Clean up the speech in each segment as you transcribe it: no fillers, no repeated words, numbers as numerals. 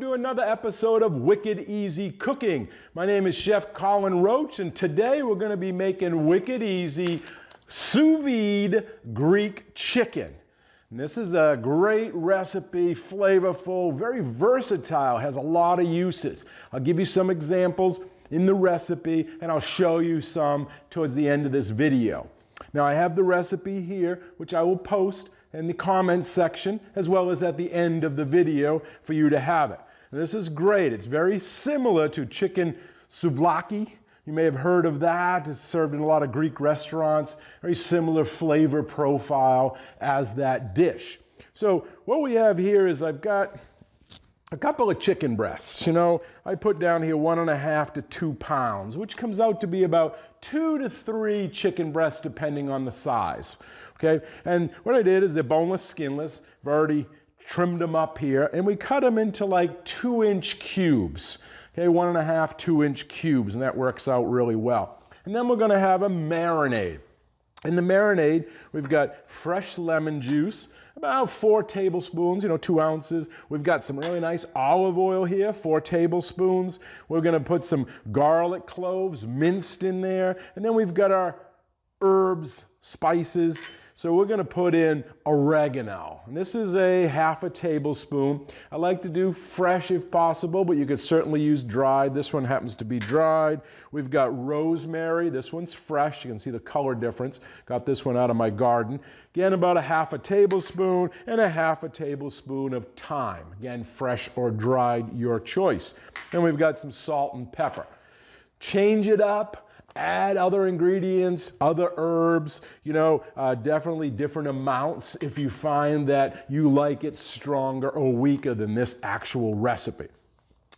to another episode of Wicked Easy Cooking. My name is Chef Colin Roche, and today we're going to be making wicked easy sous vide Greek chicken. And this is a great recipe, flavorful, very versatile, has a lot of uses. I'll give you some examples in the recipe, and I'll show you some towards the end of this video. Now I have the recipe here, which I will post in the comments section, as well as at the end of the video for you to have it. And this is great. It's very similar to chicken souvlaki. You may have heard of that. It's served in a lot of Greek restaurants. Very similar flavor profile as that dish. So what we have here is I've got a couple of chicken breasts. You know, I put down here 1.5 to 2 pounds, which comes out to be about 2 to 3 chicken breasts depending on the size. Okay, and what I did is they're boneless, skinless. I've already trimmed them up here, and we cut them into like 2-inch cubes. Okay, 1.5, 2-inch cubes, and that works out really well. And then we're going to have a marinade. In the marinade, we've got fresh lemon juice, about 4 tablespoons, 2 ounces. We've got some really nice olive oil here, 4 tablespoons. We're going to put some garlic cloves minced in there, and then we've got our herbs, spices. So we're going to put in oregano. And this is a 1/2 tablespoon. I like to do fresh if possible, but you could certainly use dried. This one happens to be dried. We've got rosemary. This one's fresh. You can see the color difference. Got this one out of my garden. Again, about a 1/2 tablespoon and a 1/2 tablespoon of thyme. Again, fresh or dried, your choice. And we've got some salt and pepper. Change it up. Add other ingredients, other herbs, definitely different amounts if you find that you like it stronger or weaker than this actual recipe.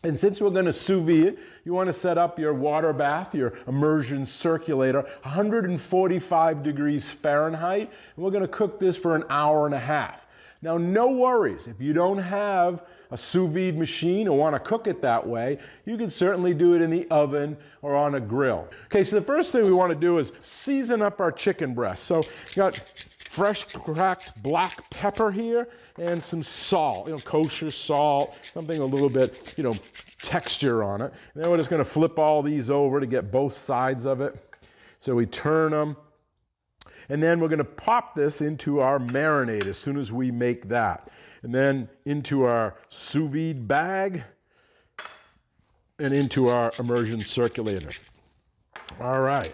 And since we're going to sous vide, you want to set up your water bath, your immersion circulator, 145 degrees Fahrenheit, and we're going to cook this for 1.5 hours. Now, no worries. If you don't have a sous vide machine or want to cook it that way, you can certainly do it in the oven or on a grill. Okay, so the first thing we want to do is season up our chicken breast. So you got fresh cracked black pepper here and some salt, kosher salt, something a little bit, texture on it. And then we're just going to flip all these over to get both sides of it. So we turn them. And then we're going to pop this into our marinade as soon as we make that. And then into our sous vide bag and into our immersion circulator. All right.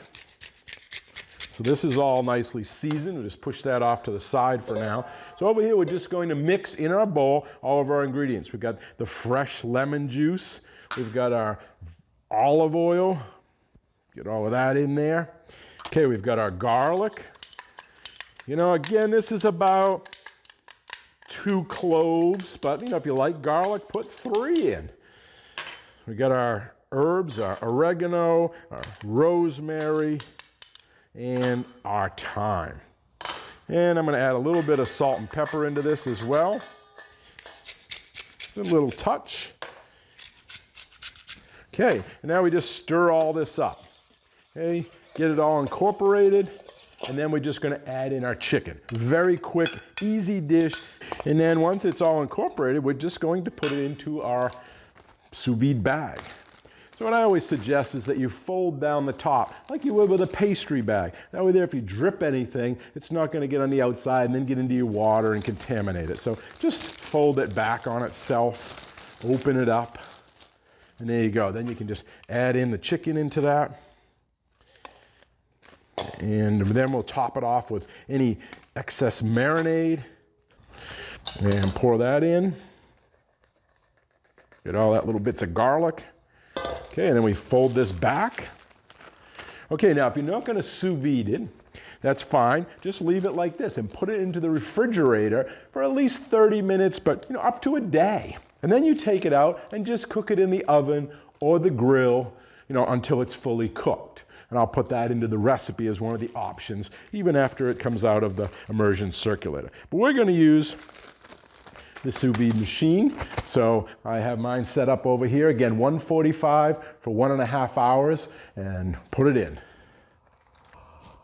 So this is all nicely seasoned. We'll just push that off to the side for now. So over here, we're just going to mix in our bowl all of our ingredients. We've got the fresh lemon juice. We've got our olive oil. Get all of that in there. Okay, we've got our garlic. Again, this is about 2 cloves, but if you like garlic, put 3 in. We got our herbs, our oregano, our rosemary, and our thyme. And I'm going to add a little bit of salt and pepper into this as well. Just a little touch. Okay, and now we just stir all this up. Okay, get it all incorporated. And then we're just going to add in our chicken. Very quick, easy dish. And then once it's all incorporated, we're just going to put it into our sous vide bag. So what I always suggest is that you fold down the top like you would with a pastry bag. That way there, if you drip anything, it's not going to get on the outside and then get into your water and contaminate it. So just fold it back on itself, open it up, and there you go. Then you can just add in the chicken into that. And then we'll top it off with any excess marinade and pour that in. Get all that little bits of garlic. Okay, and then we fold this back. Okay, now if you're not going to sous vide it, that's fine. Just leave it like this and put it into the refrigerator for at least 30 minutes, but up to a day. And then you take it out and just cook it in the oven or the grill, until it's fully cooked. And I'll put that into the recipe as one of the options, even after it comes out of the immersion circulator. But we're going to use the sous vide machine. So I have mine set up over here. Again, 145 for 1.5 hours, and put it in.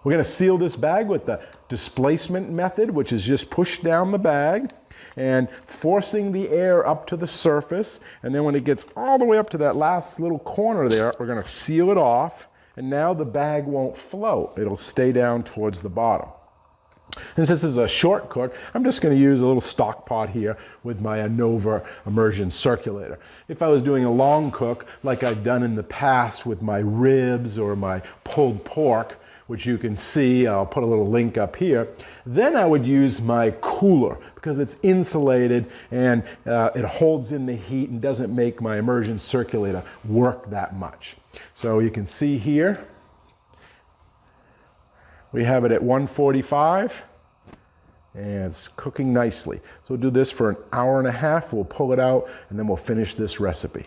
We're going to seal this bag with the displacement method, which is just push down the bag. and forcing the air up to the surface. And then when it gets all the way up to that last little corner there, we're going to seal it off. And now the bag won't float. It'll stay down towards the bottom. And since this is a short cook, I'm just going to use a little stock pot here with my Nova immersion circulator. If I was doing a long cook, like I've done in the past with my ribs or my pulled pork, which you can see, I'll put a little link up here, then I would use my cooler because it's insulated and it holds in the heat and doesn't make my immersion circulator work that much. So you can see here, we have it at 145 and it's cooking nicely. So we'll do this for an hour and a half, we'll pull it out and then we'll finish this recipe.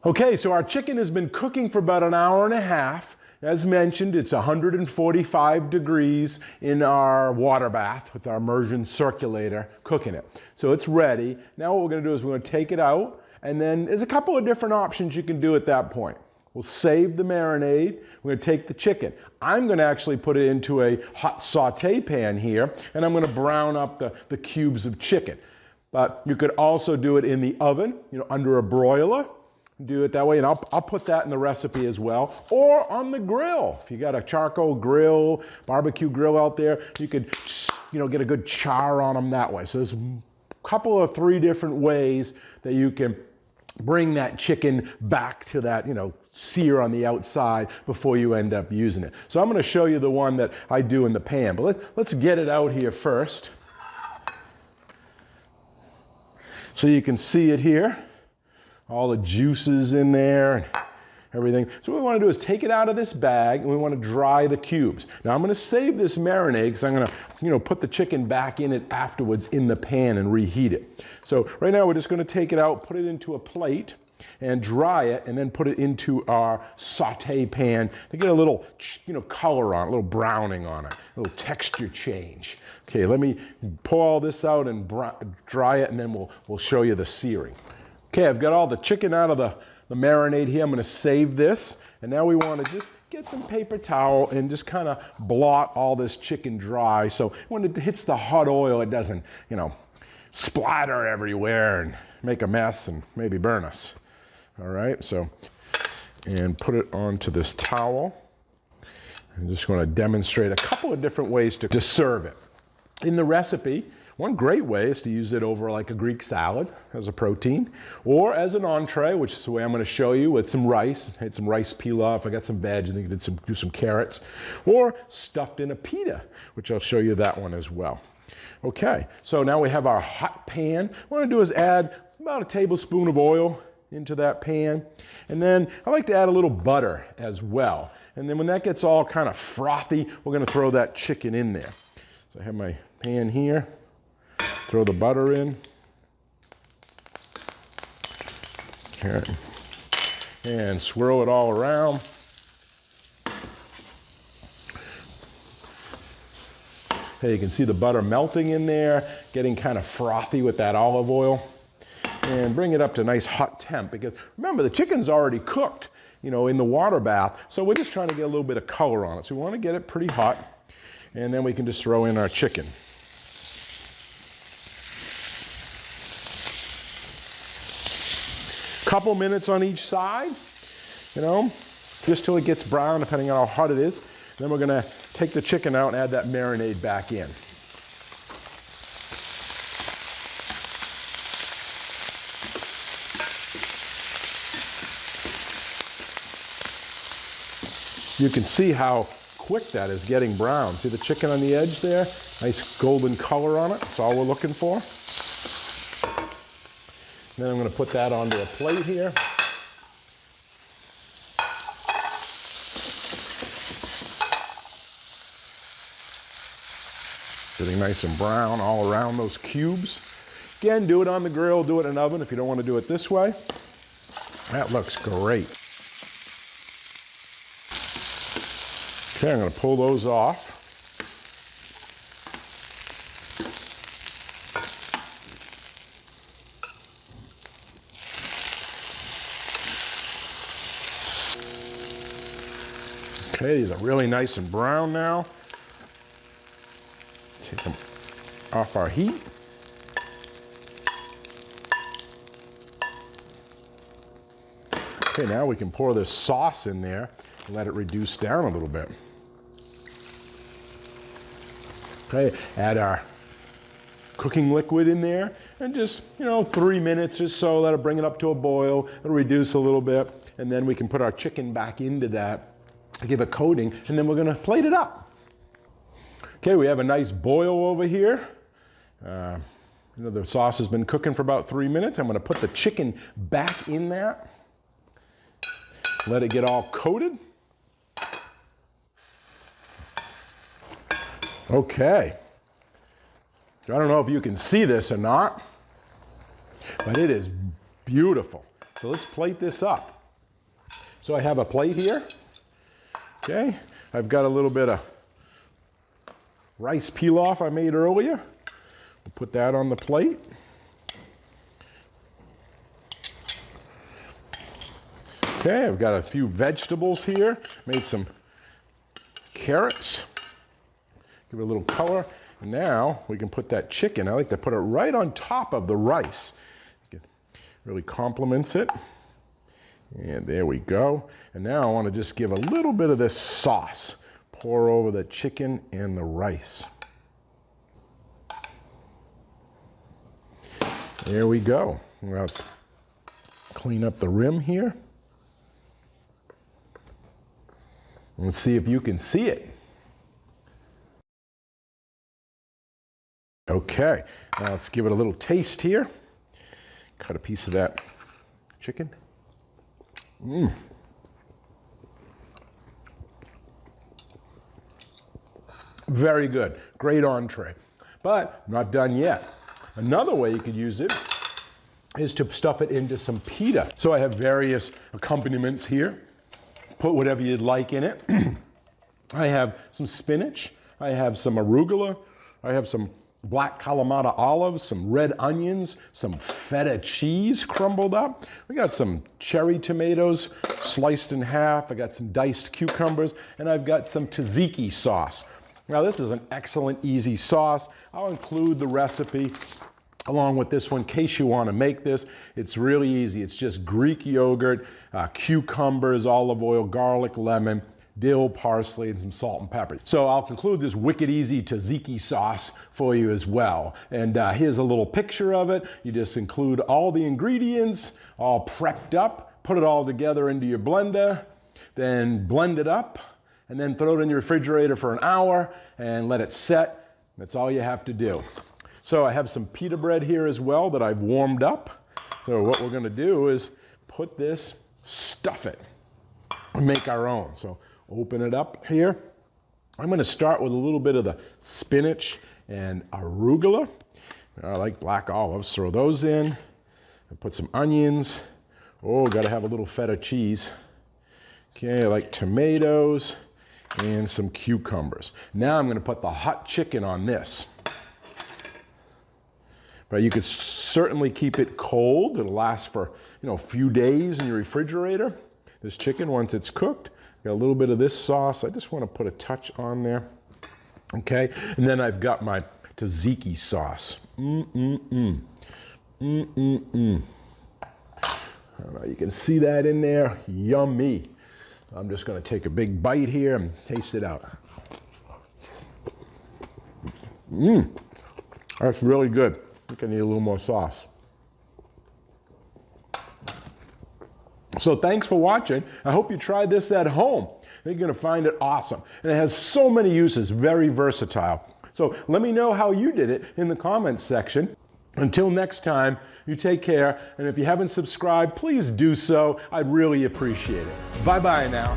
Okay, so our chicken has been cooking for about an hour and a half. As mentioned, it's 145 degrees in our water bath with our immersion circulator cooking it. So it's ready. Now what we're going to do is we're going to take it out, and then there's a couple of different options you can do at that point. We'll save the marinade. We're going to take the chicken. I'm going to actually put it into a hot saute pan here, and I'm going to brown up the cubes of chicken. But you could also do it in the oven, under a broiler. Do it that way, and I'll put that in the recipe as well. Or on the grill. If you got a charcoal grill, barbecue grill out there, you could, get a good char on them that way. So there's a couple of 3 different ways that you can bring that chicken back to that, sear on the outside before you end up using it. So I'm going to show you the one that I do in the pan, but let's get it out here first. So you can see it here. All the juices in there and everything. So what we want to do is take it out of this bag and we want to dry the cubes. Now I'm going to save this marinade because I'm going to, put the chicken back in it afterwards in the pan and reheat it. So right now we're just going to take it out, put it into a plate and dry it, and then put it into our saute pan to get a little, color on it, a little browning on it, a little texture change. Okay, let me pull all this out and dry it, and then we'll show you the searing. Okay, I've got all the chicken out of the marinade here. I'm going to save this. And now we want to just get some paper towel and just kind of blot all this chicken dry. So when it hits the hot oil, it doesn't, splatter everywhere and make a mess and maybe burn us. All right, so, and put it onto this towel. I'm just going to demonstrate a couple of different ways to serve it. In the recipe, one great way is to use it over like a Greek salad as a protein, or as an entree, which is the way I'm going to show you, with some rice. I had some rice pilaf, I got some veg, and then do some carrots, or stuffed in a pita, which I'll show you that one as well. Okay, so now we have our hot pan. What I'm going to do is add about a tablespoon of oil into that pan, and then I like to add a little butter as well. And then when that gets all kind of frothy, we're going to throw that chicken in there. So I have my pan here. Throw the butter in. Okay. And swirl it all around. Okay, you can see the butter melting in there, getting kind of frothy with that olive oil. And bring it up to a nice hot temp, because remember, the chicken's already cooked, in the water bath. So we're just trying to get a little bit of color on it. So we want to get it pretty hot. And then we can just throw in our chicken. Couple minutes on each side, just till it gets brown, depending on how hot it is. Then we're going to take the chicken out and add that marinade back in. You can see how quick that is getting brown. See the chicken on the edge there? Nice golden color on it. That's all we're looking for. Then I'm going to put that onto a plate here. Getting nice and brown all around those cubes. Again, do it on the grill, do it in an oven if you don't want to do it this way. That looks great. Okay, I'm going to pull those off. Okay, these are really nice and brown now. Take them off our heat. Okay, now we can pour this sauce in there and let it reduce down a little bit. Okay, add our cooking liquid in there and just, 3 minutes or so, let it bring it up to a boil. It'll reduce a little bit, and then we can put our chicken back into that, give a coating, and then we're gonna plate it up. Okay, we have a nice boil over here. The sauce has been cooking for about 3 minutes. I'm gonna put the chicken back in that. Let it get all coated. Okay. I don't know if you can see this or not, but it is beautiful. So let's plate this up. So I have a plate here. Okay, I've got a little bit of rice pilaf I made earlier. We'll put that on the plate. Okay, I've got a few vegetables here. Made some carrots. Give it a little color. And now we can put that chicken. I like to put it right on top of the rice. It really complements it. And there we go. And now I want to just give a little bit of this sauce. Pour over the chicken and the rice. There we go. Now let's clean up the rim here. Let's see if you can see it. Okay, now let's give it a little taste here. Cut a piece of that chicken. Very good, great entree. But not done yet. Another way you could use it is to stuff it into some pita. So I have various accompaniments here. Put whatever you'd like in it. I have some spinach, I have some arugula, I have some black Kalamata olives, some red onions, some feta cheese crumbled up. We got some cherry tomatoes sliced in half. I got some diced cucumbers, and I've got some tzatziki sauce. Now this is an excellent, easy sauce. I'll include the recipe along with this one in case you want to make this. It's really easy. It's just Greek yogurt, cucumbers, olive oil, garlic, lemon, dill, parsley, and some salt and pepper. So I'll conclude this wicked easy tzatziki sauce for you as well. And here's a little picture of it. You just include all the ingredients, all prepped up, put it all together into your blender, then blend it up, and then throw it in your refrigerator for an hour and let it set. That's all you have to do. So I have some pita bread here as well that I've warmed up. So what we're gonna do is put this, stuff it, and make our own. So open it up here. I'm gonna start with a little bit of the spinach and arugula. I like black olives, throw those in. And put some onions. Oh, gotta have a little feta cheese. Okay, I like tomatoes and some cucumbers. Now I'm gonna put the hot chicken on this. But you could certainly keep it cold. It'll last for a few days in your refrigerator. This chicken, once it's cooked, got a little bit of this sauce. I just want to put a touch on there. Okay, and then I've got my tzatziki sauce. You can see that in there. Yummy. I'm just going to take a big bite here and taste it out. That's really good. I think I need a little more sauce. So thanks for watching. I hope you try this at home. You're going to find it awesome. And it has so many uses, very versatile. So let me know how you did it in the comments section. Until next time, you take care. And if you haven't subscribed, please do so. I'd really appreciate it. Bye-bye now.